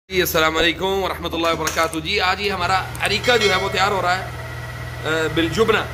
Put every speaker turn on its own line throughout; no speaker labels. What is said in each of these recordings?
जी अस्सलाम वालेकुम वरहमतुल्लाहि वबरकातुहू। जी आज ये हमारा अरीका जो है वो तैयार हो रहा है बिलजुबना।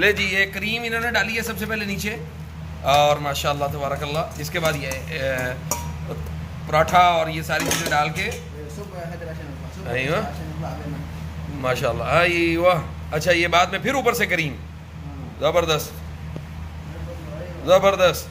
ले जी ये क्रीम इन्होंने डाली है सबसे पहले नीचे और माशाल्लाह तबारकल्लाह। इसके बाद ये पराठा और ये सारी चीज़ें डाल के अय्वा माशाल्लाह अय्वा। अच्छा ये बाद में फिर ऊपर से करीम। ज़बरदस्त ज़बरदस्त।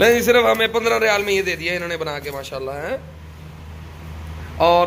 नहीं सिर्फ हमें 15 रियाल में ये दे दिया इन्होंने बना के माशाल्लाह है। और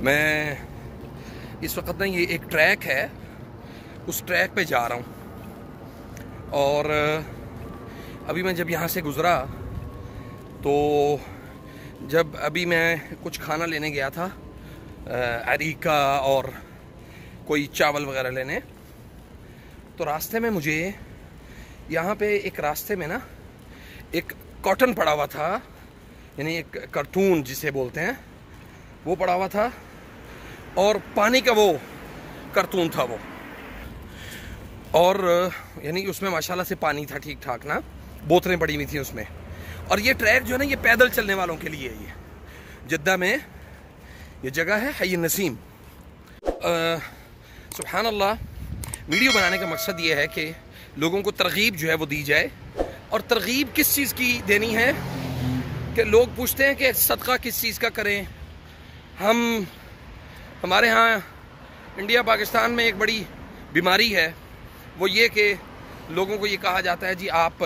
मैं इस वक्त ना ये एक ट्रैक है उस ट्रैक पे जा रहा हूँ और अभी मैं जब यहाँ से गुज़रा तो जब अभी मैं कुछ खाना लेने गया था अरीका और कोई चावल वगैरह लेने, तो रास्ते में मुझे यहाँ पे एक रास्ते में ना एक कॉटन पड़ा हुआ था, यानी एक कार्टून जिसे बोलते हैं वो पड़ा हुआ था और पानी का वो कार्टून था वो, और यानी उसमें माशाल्लाह से पानी था ठीक ठाक ना, बोतलें पड़ी हुई थी उसमें। और ये ट्रैक जो है ना ये पैदल चलने वालों के लिए है। ये जद्दा में ये जगह है हय नसीम। सुभान अल्लाह। वीडियो बनाने का मकसद ये है कि लोगों को तरगीब जो है वो दी जाए। और तरगीब किस चीज़ की देनी है कि लोग पूछते हैं कि सदका किस चीज़ का करें। हमारे यहाँ इंडिया पाकिस्तान में एक बड़ी बीमारी है, वो ये कि लोगों को ये कहा जाता है जी आप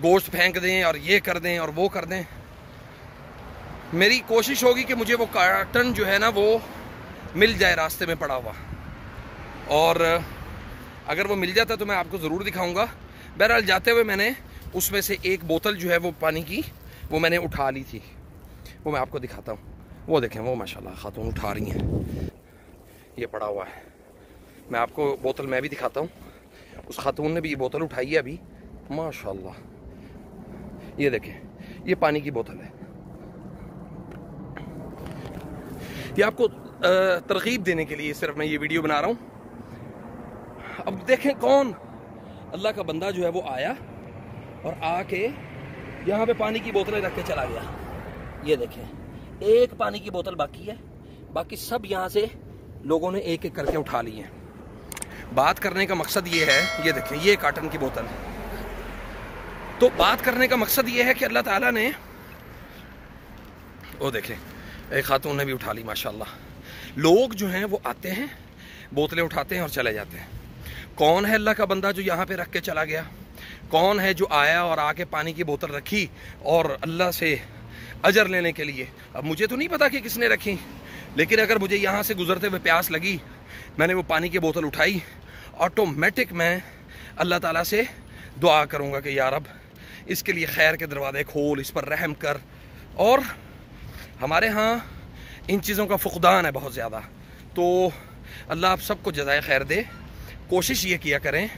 गोश्त फेंक दें और ये कर दें और वो कर दें। मेरी कोशिश होगी कि मुझे वो कार्टन जो है ना वो मिल जाए रास्ते में पड़ा हुआ, और अगर वो मिल जाता तो मैं आपको ज़रूर दिखाऊंगा। बहरहाल जाते हुए मैंने उसमें से एक बोतल जो है वो पानी की वो मैंने उठा ली थी, वो मैं आपको दिखाता हूँ। वो देखें वो माशाल्लाह खातून उठा रही हैं, ये पड़ा हुआ है। मैं आपको बोतल मैं भी दिखाता हूँ। उस खातून ने भी ये बोतल उठाई है अभी माशाल्लाह। ये देखें ये पानी की बोतल है। ये आपको तरगीब देने के लिए सिर्फ मैं ये वीडियो बना रहा हूँ। अब देखें कौन अल्लाह का बंदा जो है वो आया और आके यहाँ पे पानी की बोतलें रख के चला गया। ये देखें एक पानी की बोतल बाकी है, बाकी सब यहाँ से लोगों ने एक एक करके उठा ली है। बात करने का मकसद ये है, ये देखें ये कार्टन की बोतल है। तो बात करने का मकसद ये है कि अल्लाह ताला ने, वो देखें एक खातून ने भी उठा ली माशाल्लाह। लोग जो हैं वो आते हैं बोतलें उठाते हैं और चले जाते हैं। कौन है अल्लाह का बंदा जो यहाँ पे रख के चला गया? कौन है जो आया और आके पानी की बोतल रखी और अल्लाह से अजर लेने के लिए? अब मुझे तो नहीं पता कि किसने रखी, लेकिन अगर मुझे यहाँ से गुजरते हुए प्यास लगी, मैंने वो पानी की बोतल उठाई ऑटोमेटिक मैं अल्लाह ताला से दुआ करूँगा कि या रब इसके लिए खैर के दरवाजे खोल, इस पर रहम कर। और हमारे यहाँ इन चीज़ों का फुकदान है बहुत ज़्यादा, तो अल्लाह आप सबको जज़ाए खैर दे। कोशिश ये किया करें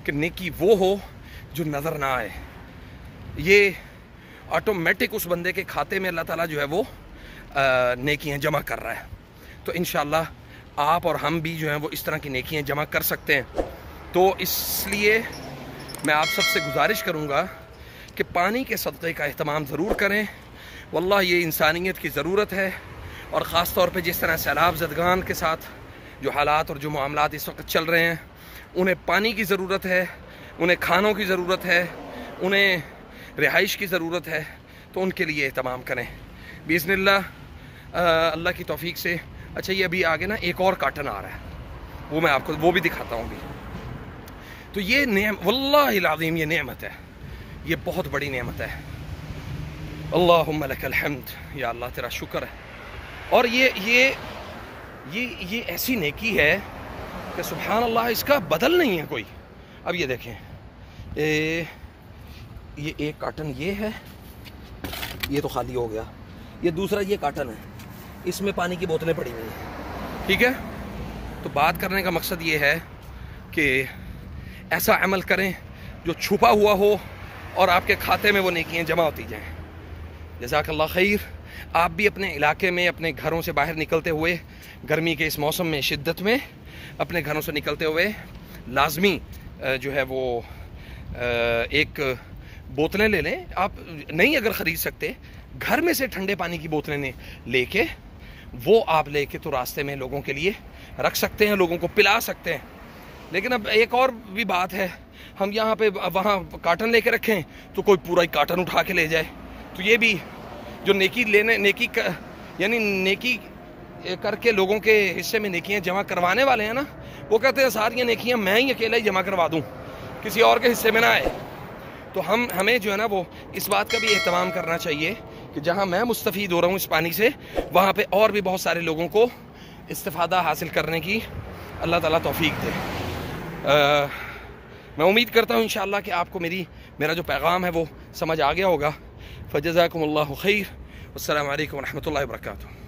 कि नेकी वो हो जो नज़र ना आए। ये ऑटोमेटिक उस बंदे के खाते में अल्लाह ताला जो है वो नेकियां जमा कर रहा है। तो इंशाअल्लाह आप और हम भी जो हैं वो इस तरह की नेकियां जमा कर सकते हैं। तो इसलिए मैं आप सबसे गुजारिश करूँगा कि पानी के सदक़े का एहतमाम ज़रूर करें। वल्लाह ये इंसानियत की ज़रूरत है, और ख़ास तौर पे जिस तरह सैलाब ज़दगान के साथ जो हालात और जो मामलात इस वक्त चल रहे हैं, उन्हें पानी की ज़रूरत है, उन्हें खानों की ज़रूरत है, उन्हें रिहाइश की ज़रूरत है। तो उनके लिए एहतमाम करें बिइज़्निल्लाह, अल्लाह की तौफीक से। अच्छा, ये अभी आगे ना एक और कार्टन आ रहा है, वो मैं आपको वो भी दिखाता हूँ अभी। तो ये वल्लाहिल अज़ीम ये नेमत है, ये बहुत बड़ी नेमत है। अल्लाहुम्मा लकल हम्द, या अल्लाह तेरा शुक्र है। और ये ऐसी नेकी है कि सुभान अल्लाह, इसका बदल नहीं है कोई। अब ये देखें, ये एक कार्टन ये है, ये तो खाली हो गया। ये दूसरा ये कार्टन है, इसमें पानी की बोतलें पड़ी हुई हैं, ठीक है। तो बात करने का मकसद ये है कि ऐसा अमल करें जो छुपा हुआ हो और आपके खाते में वो नेकियां जमा होती जाएं। जज़ाकल्लाह खैर। आप भी अपने इलाके में, अपने घरों से बाहर निकलते हुए, गर्मी के इस मौसम में, शिद्दत में, अपने घरों से निकलते हुए लाजमी जो है वो एक बोतलें ले लें। आप नहीं अगर ख़रीद सकते, घर में से ठंडे पानी की बोतलें लेके वो आप लेके तो रास्ते में लोगों के लिए रख सकते हैं, लोगों को पिला सकते हैं। लेकिन अब एक और भी बात है, हम यहाँ पे वहाँ कार्टन लेके रखें तो कोई पूरा ही कार्टन उठा के ले जाए। तो ये भी जो यानी नेकी करके लोगों के हिस्से में नेकियां जमा करवाने वाले हैं ना, वो कहते हैं सारी नेकियां मैं ही अकेला ही जमा करवा दूं, किसी और के हिस्से में ना आए। तो हमें जो है ना वो इस बात का भी एहतमाम करना चाहिए कि जहां मैं मुस्तफ़ीद हो रहा हूं इस पानी से, वहां पे और भी बहुत सारे लोगों को इस्तिफ़ादा हासिल करने की अल्लाह ताला तौफीक दे। मैं उम्मीद करता हूं इंशाअल्लाह कि आपको मेरा जो पैगाम है वो समझ आ गया होगा। फ़जज़ाकुमुल्लाहु खैर। अस्सलामु अलैकुम व रहमतुल्लाहि व बरकातुहू।